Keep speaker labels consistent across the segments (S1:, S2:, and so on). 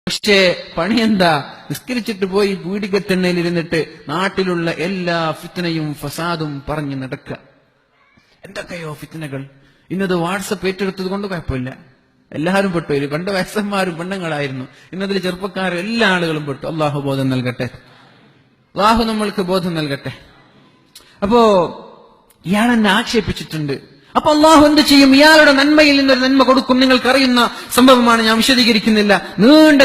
S1: പക്ഷേ പണിയെന്താ? നിസ്കരിച്ചിട്ട് പോയി പീഡികത്തെണ്ണയിൽ ഇരുന്നിട്ട് നാട്ടിലുള്ള എല്ലാ ഫിത്നയും ഫസാദും പറഞ്ഞു നടക്കുക. എന്തൊക്കെയോ ഫിത്നകൾ. ഇന്നത് വാട്സപ്പ് ഏറ്റെടുത്തത് കൊണ്ട് കുഴപ്പമില്ല, എല്ലാവരും പെട്ടു. പണ്ട് വയസ്സന്മാരും പെണ്ണുങ്ങളായിരുന്നു, ഇന്നതിൽ ചെറുപ്പക്കാരും എല്ലാ ആളുകളും പെട്ടു. അള്ളാഹു ബോധം നൽകട്ടെ, അള്ളാഹു നമ്മൾക്ക് ബോധം നൽകട്ടെ. അപ്പോ ഇയാൾ എന്നെ ആക്ഷേപിച്ചിട്ടുണ്ട്. അപ്പൊ അള്ളാഹു എന്ത് ചെയ്യും? ഇയാളുടെ നന്മയിൽ നിന്നൊരു നന്മ കൊടുക്കും. നിങ്ങൾക്കറിയുന്ന സംഭവമാണ്, ഞാൻ വിശദീകരിക്കുന്നില്ല. നീണ്ട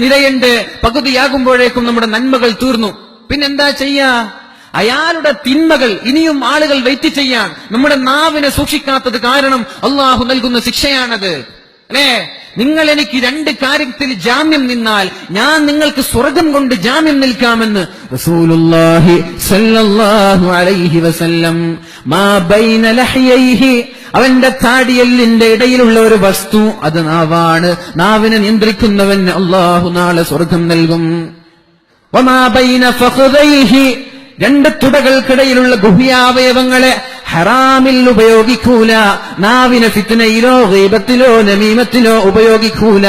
S1: നിരയുണ്ട്, പകുതിയാകുമ്പോഴേക്കും നമ്മുടെ നന്മകൾ തീർന്നു. പിന്നെന്താ ചെയ്യാ? അയാളുടെ തിന്മകൾ ഇനിയും ആളുകൾ വെയിറ്റ് ചെയ്യാൻ. നമ്മുടെ നാവിനെ സൂക്ഷിക്കാത്തത് കാരണം അള്ളാഹു നൽകുന്ന ശിക്ഷയാണത്, അല്ലേ? നിങ്ങൾ എനിക്ക് രണ്ട് കാര്യത്തിൽ ജാമ്യം നിന്നാൽ ഞാൻ നിങ്ങൾക്ക് സ്വർഗം കൊണ്ട് ജാമ്യം നിൽക്കാമെന്ന് റസൂലുള്ളാഹി സ്വല്ലല്ലാഹു അലൈഹി വസല്ലം. മാ ബൈന ലഹ്യൈഹി, അവന്റെ താടിയെല്ലിന്റെ ഇടയിലുള്ള ഒരു വസ്തു അത് നാവാണ്. നാവിനെ നിയന്ത്രിക്കുന്നവന് അള്ളാഹു നാളെ സ്വർഗം നൽകും. വമാ ബൈന ഫഖദൈഹി, രണ്ട് തുടകൾക്കിടയിലുള്ള ഗുഹ്യാവയവങ്ങളെ ഹറാമിൽ ഉപയോഗിക്കൂല. നാവിനെ ഫിത്നയിലോ ഗീബത്തിലോ നമീമത്തിലോ ഉപയോഗിക്കൂല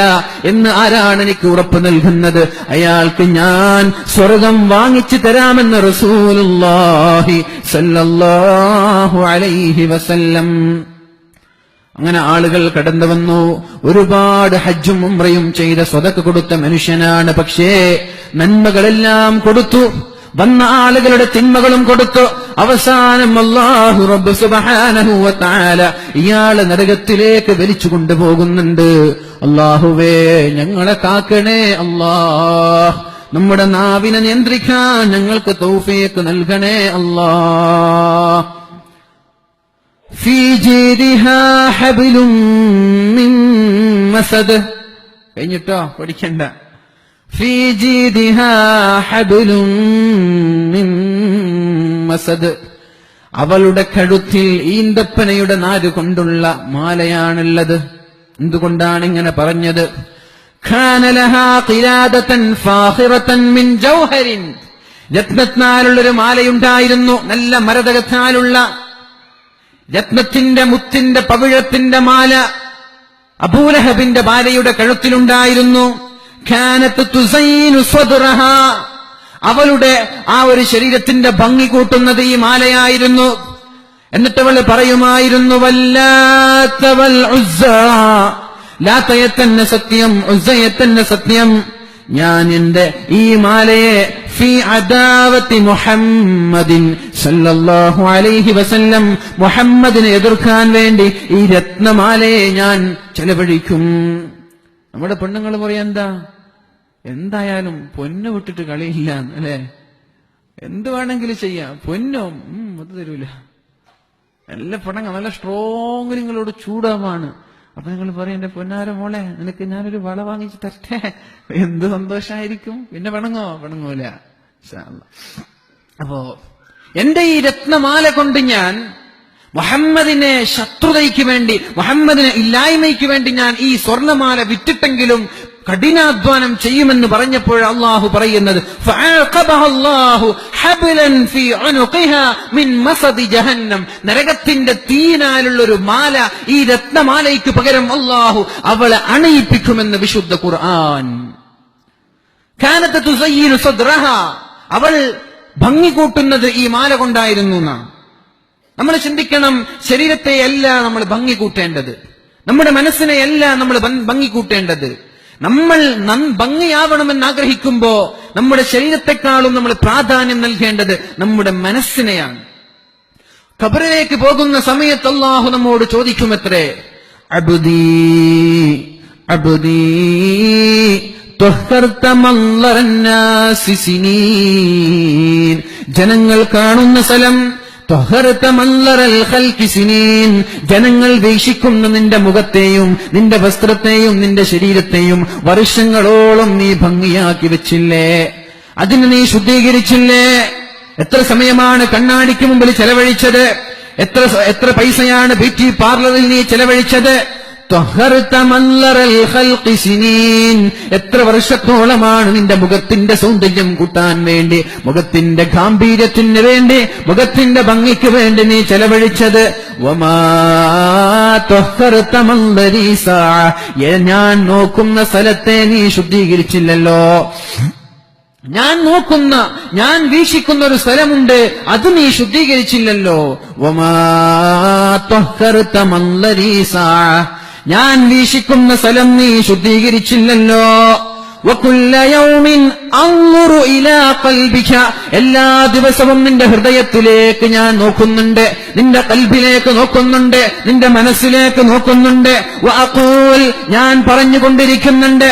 S1: എന്ന് ആരാണ് എനിക്ക് ഉറപ്പ് നൽകുന്നത്? അയാൾക്ക് ഞാൻ സ്വർഗം വാങ്ങിച്ചു തരാമെന്ന് റസൂലുള്ളാഹി സ്വല്ലല്ലാഹു അലൈഹി വസല്ലം. അങ്ങനെ ആളുകൾ കടന്നു വന്നു. ഒരുപാട് ഹജ്ജും ഉംറയും ചെയ്ത സ്വതക്ക കൊടുത്ത മനുഷ്യനാണ്. പക്ഷേ നന്മകളെല്ലാം കൊടുത്തു, വന്ന ആളുകളുടെ തിന്മകളും കൊടുത്തു. അവസാനം അല്ലാഹു റബ്ബ് സുബ്ഹാനഹു വ തആല ഇയാളെ നരകത്തിലേക്ക് വലിച്ചു കൊണ്ടുപോകുന്നുണ്ട്. അല്ലാഹുവേ, ഞങ്ങളെ കാക്കണേ അല്ലാഹ്. നമ്മുടെ നാവിനെ നിയന്ത്രിക്കാൻ ഞങ്ങൾക്ക് തൗഫീഖ് നൽകണേ അല്ലാഹ്. ഫീ ജീദിഹാ ഹബ്ലും മിൻ മസദ്. കഴിഞ്ഞിട്ടോ, പഠിക്കണ്ട. ഫീ ജീദിഹാ ഹബ്ലും മിൻ മസദ്, അവളുടെ കഴുത്തിൽ ഈന്തപ്പനയുടെ നാര് കൊണ്ടുള്ള മാലയാണുള്ളത്. എന്തുകൊണ്ടാണ് ഇങ്ങനെ പറഞ്ഞത്? ഖാന ലഹാ ഖിലാദതൻ ഫാഖിറതൻ മിൻ ജൗഹരിൻ, രത്നത്താലുള്ളൊരു മാലയുണ്ടായിരുന്നു, നല്ല മരതകത്താലുള്ള രത്നത്തിന്റെ മുത്തിന്റെ പവിഴത്തിന്റെ മാല അബൂലഹബിന്റെ ഭാര്യയുടെ കഴുത്തിലുണ്ടായിരുന്നു. ഖാനത്ത് തുസൈനു സ്വദ്റഹാ, അവളുടെ ആ ഒരു ശരീരത്തിന്റെ ഭംഗി കൂട്ടുന്നത് ഈ മാലയായിരുന്നു. എന്നിട്ട് അവൾ പറയുമായിരുന്നു, വല്ലാത്ത വൽ ഉസ്സ, ലാത്തയെ തന്നെ സത്യം, ഉസ്സയെ തന്നെ സത്യം, ഞാൻ എന്റെ ഈ മാലയെ ഫീ അദാവത്തി മുഹമ്മദിൻ സല്ലല്ലാഹു അലൈഹി വസല്ലം, മുഹമ്മദിനെ എതിർക്കാൻ വേണ്ടി ഈ രത്നമാലയെ ഞാൻ ചെലവഴിക്കും. നമ്മുടെ പെണ്ണുങ്ങൾ പറയാ, എന്തായാലും പൊന്നു വിട്ടിട്ട് കളിയില്ല, അല്ലെ? എന്ത് വേണമെങ്കിലും ചെയ്യാം, പൊന്നോ അത് തരൂല. നല്ല പണങ്ങ, നല്ല സ്ട്രോങ് നിങ്ങളോട് ചൂടാവാണ്. അപ്പൊ നിങ്ങൾ പറയും, എന്റെ പൊന്നാര മോളെ, നിനക്ക് ഞാനൊരു വള വാങ്ങിച്ചു തരട്ടെ. എന്ത് സന്തോഷായിരിക്കും. പിന്നെ പണങ്ങൂല. അപ്പോ എന്റെ ഈ രത്നമാല കൊണ്ട് ഞാൻ മുഹമ്മദിനെ ശത്രുതയ്ക്ക് വേണ്ടി, മുഹമ്മദിനെ ഇല്ലായ്മയ്ക്ക് വേണ്ടി ഞാൻ ഈ സ്വർണമാല വിറ്റിട്ടെങ്കിലും കഠിനാധ്വാനം ചെയ്യുമെന്ന് പറഞ്ഞപ്പോൾ അള്ളാഹു പറയുന്നത്, നരകത്തിന്റെ തീനാലുള്ള ഒരു മാല, ഈ രത്നമാലയ്ക്ക് പകരം അള്ളാഹു അവളെ അണയിപ്പിക്കുമെന്ന് വിശുദ്ധ ഖുർആൻ. കാനത്ത് തുസയ്യിനു സദ്റഹ, അവൾ ഭംഗി കൂട്ടുന്നത് ഈ മാല കൊണ്ടായിരുന്നു. നമ്മൾ ചിന്തിക്കണം, ശരീരത്തെയല്ല നമ്മൾ ഭംഗി കൂട്ടേണ്ടത്, നമ്മുടെ മനസ്സിനെയല്ല നമ്മൾ ഭംഗി കൂട്ടേണ്ടത്. നമ്മൾ ഭംഗിയാവണമെന്ന് ആഗ്രഹിക്കുമ്പോ നമ്മുടെ ശരീരത്തെക്കാളും നമ്മൾ പ്രാധാന്യം നൽകേണ്ടത് നമ്മുടെ മനസ്സിനെയാണ്. ഖബറിലേക്ക് പോകുന്ന സമയത്ത് അല്ലാഹു നമ്മോട് ചോദിക്കുമത്രേ, അബ്ദീ അബ്ദീ ത്വഹർത മല്ലറന്നാസി സിനീൻ, ജനങ്ങൾ കാണുന്ന സ്ഥലം, ജനങ്ങൾ വീക്ഷിക്കുന്ന നിന്റെ മുഖത്തെയും നിന്റെ വസ്ത്രത്തെയും നിന്റെ ശരീരത്തെയും വർഷങ്ങളോളം നീ ഭംഗിയാക്കി വെച്ചില്ലേ? അതിന് നീ ശുദ്ധീകരിച്ചില്ലേ? എത്ര സമയമാണ് കണ്ണാടിക്ക് മുമ്പിൽ ചെലവഴിച്ചത്? എത്ര പൈസയാണ് ബ്യൂട്ടി പാർലറിൽ നീ ചെലവഴിച്ചത്? എത്ര വർഷത്തോളമാണ് നിന്റെ മുഖത്തിന്റെ സൗന്ദര്യം കൂട്ടാൻ വേണ്ടി, മുഖത്തിന്റെ ഗാംഭീര്യത്തിന് വേണ്ടി, മുഖത്തിന്റെ ഭംഗിക്ക് വേണ്ടി നീ ചെലവഴിച്ചത്. ഞാൻ നോക്കുന്ന സ്ഥലത്തെ നീ ശുദ്ധീകരിച്ചില്ലല്ലോ. ഞാൻ വീക്ഷിക്കുന്ന ഒരു സ്ഥലമുണ്ട്, അത് നീ ശുദ്ധീകരിച്ചില്ലല്ലോ. ഞാൻ വീക്ഷിക്കുന്ന സ്ഥലം നീ ശുദ്ധീകരിച്ചില്ലല്ലോ. എല്ലാ ദിവസവും നിന്റെ ഹൃദയത്തിലേക്ക് ഞാൻ നോക്കുന്നുണ്ട്, നിന്റെ കൽബിലേക്ക് നോക്കുന്നുണ്ട്, നിന്റെ മനസ്സിലേക്ക് നോക്കുന്നുണ്ട്. ഞാൻ പറഞ്ഞുകൊണ്ടിരിക്കുന്നുണ്ട്,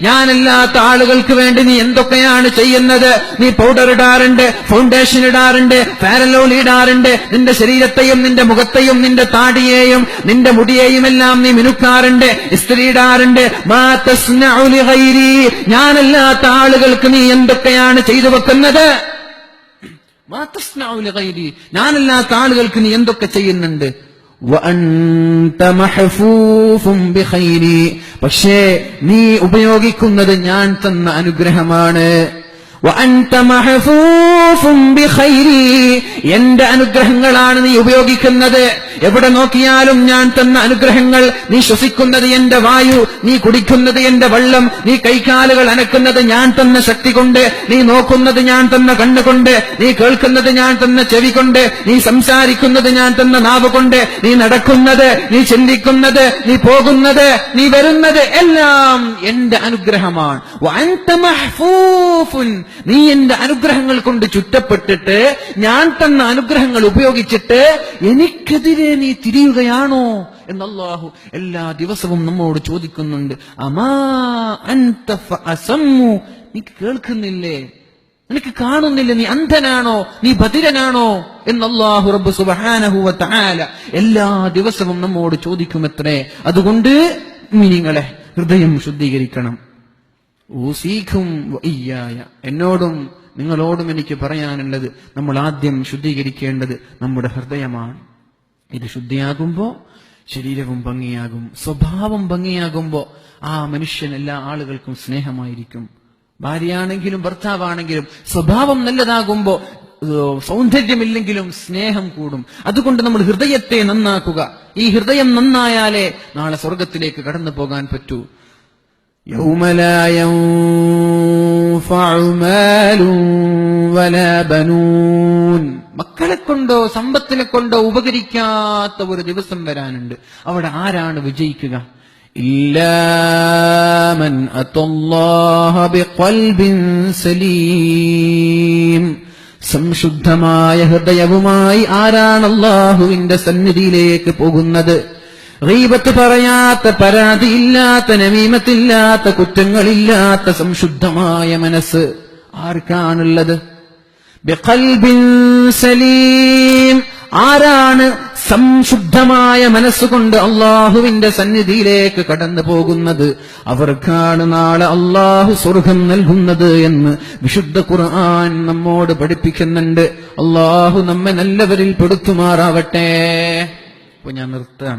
S1: ഞാനല്ലാത്ത ആളുകൾക്ക് വേണ്ടി നീ എന്തൊക്കെയാണ് ചെയ്യുന്നത്. നീ പൗഡർ ഇടാറുണ്ട്, ഫൗണ്ടേഷൻ ഇടാറുണ്ട്, ഫാരലോൾ ഇടാറുണ്ട്, നിന്റെ ശരീരത്തെയും നിന്റെ മുഖത്തെയും നിന്റെ താടിയെയും നിന്റെ മുടിയെയും എല്ലാം നീ മിനുക്കാറുണ്ട്, ഇസ്ത്രി ഇടാറുണ്ട്. ഞാനല്ലാത്ത ആളുകൾക്ക് നീ എന്തൊക്കെയാണ് ചെയ്തു വെക്കുന്നത്. ഞാനല്ലാത്ത ആളുകൾക്ക് നീ എന്തൊക്കെ ചെയ്യുന്നുണ്ട്. പക്ഷേ നീ ഉപയോഗിക്കുന്നത് ഞാൻ തന്ന അനുഗ്രഹമാണ്. എന്റെ അനുഗ്രഹങ്ങളാണ് നീ ഉപയോഗിക്കുന്നത്. എവിടെ നോക്കിയാലും ഞാൻ തന്ന അനുഗ്രഹങ്ങൾ. നീ ശ്വസിക്കുന്നത് എന്റെ വായു, നീ കുടിക്കുന്നത് എന്റെ വെള്ളം, നീ കൈകാലുകൾ അനക്കുന്നത് ഞാൻ തന്ന ശക്തി കൊണ്ട്, നീ നോക്കുന്നത് ഞാൻ തന്ന കണ്ണുകൊണ്ട്, നീ കേൾക്കുന്നത് ഞാൻ തന്ന ചെവി കൊണ്ട്, നീ സംസാരിക്കുന്നത് ഞാൻ തന്ന നാവ് കൊണ്ട്, നീ നടക്കുന്നത്, നീ ചിന്തിക്കുന്നത്, നീ പോകുന്നത്, നീ വരുന്നത് എല്ലാം എന്റെ അനുഗ്രഹമാണ്. നീ എന്റെ അനുഗ്രഹങ്ങൾ കൊണ്ട് ചുറ്റപ്പെട്ടിട്ട് ഞാൻ തന്ന അനുഗ്രഹങ്ങൾ ഉപയോഗിച്ചിട്ട് എനിക്കെതിരെ നീ തിരിയുകയാണോ എന്ന് അല്ലാഹു എല്ലാ ദിവസവും നമ്മോട് ചോദിക്കുന്നുണ്ട്. അമാ അൻത ഫഅസമ്മു, നീ കേൾക്കുന്നില്ലേ, നിനക്ക് കാണുന്നില്ല, നീ അന്ധനാണോ, നീ ബധിരനാണോ എന്ന് അല്ലാഹു റബ്ബ് സുബ്ഹാനഹു വ തആല എല്ലാ ദിവസവും നമ്മോട് ചോദിക്കുമത്രേ. അതുകൊണ്ട് മുഅ്മിനീങ്ങളെ ഹൃദയം ശുദ്ധീകരിക്കണം. ഊസീകും വഇയ്യായ, എന്നോടും നിങ്ങളോടും എനിക്ക് പറയാനുള്ളത്, നമ്മൾ ആദ്യം ശുദ്ധീകരിക്കേണ്ടത് നമ്മുടെ ഹൃദയമാണ്. ഇത് ശുദ്ധിയാകുമ്പോ ശരീരവും ഭംഗിയാകും, സ്വഭാവം ഭംഗിയാകുമ്പോ ആ മനുഷ്യൻ എല്ലാ ആളുകൾക്കും സ്നേഹമായിരിക്കും. ഭാര്യയാണെങ്കിലും ഭർത്താവാണെങ്കിലും സ്വഭാവം നല്ലതാകുമ്പോ സൗന്ദര്യമില്ലെങ്കിലും സ്നേഹം കൂടും. അതുകൊണ്ട് നമ്മൾ ഹൃദയത്തെ നന്നാക്കുക. ഈ ഹൃദയം നന്നായാലേ നാളെ സ്വർഗത്തിലേക്ക് കടന്നു പോകാൻ പറ്റൂ. يوم لا ينفع مال ولا بنون, മക്കളെ കൊണ്ടോ സമ്പത്തിനെ കൊണ്ടോ ഉപകരിക്കാത്ത ഒരു ദിവസം വരാനുണ്ട്. അവിടെ ആരാണ് വിജയിക്കുക? ഇല്ലാ മൻ അത്തല്ലാഹ ബിഖൽബിൻ സലീം, സംശുദ്ധമായ ഹൃദയവുമായി ആരാണ് അല്ലാഹുവിന്റെ സന്നിധിയിലേക്ക് പോകുന്നത്? ഗീബത്ത് പറയാത്ത, പരാതിയില്ലാത്ത, നമീമത്തില്ലാത്ത, കുറ്റങ്ങളില്ലാത്ത സംശുദ്ധമായ മനസ്സ് ആർക്കാണുള്ളത്? ബിഖൽബിൻ സലീം, ആരാണ് സംശുദ്ധമായ മനസ്സുകൊണ്ട് അള്ളാഹുവിന്റെ സന്നിധിയിലേക്ക് കടന്നു പോകുന്നത്? അവർക്കാണ് നാളെ അള്ളാഹു സ്വർഗം നൽകുന്നത് എന്ന് വിശുദ്ധ ഖുർആൻ നമ്മോട് പഠിപ്പിക്കുന്നുണ്ട്. അള്ളാഹു നമ്മെ നല്ലവരിൽ പെടുത്തുമാറാവട്ടെ. അപ്പൊ ഞാൻ നിർത്താൻ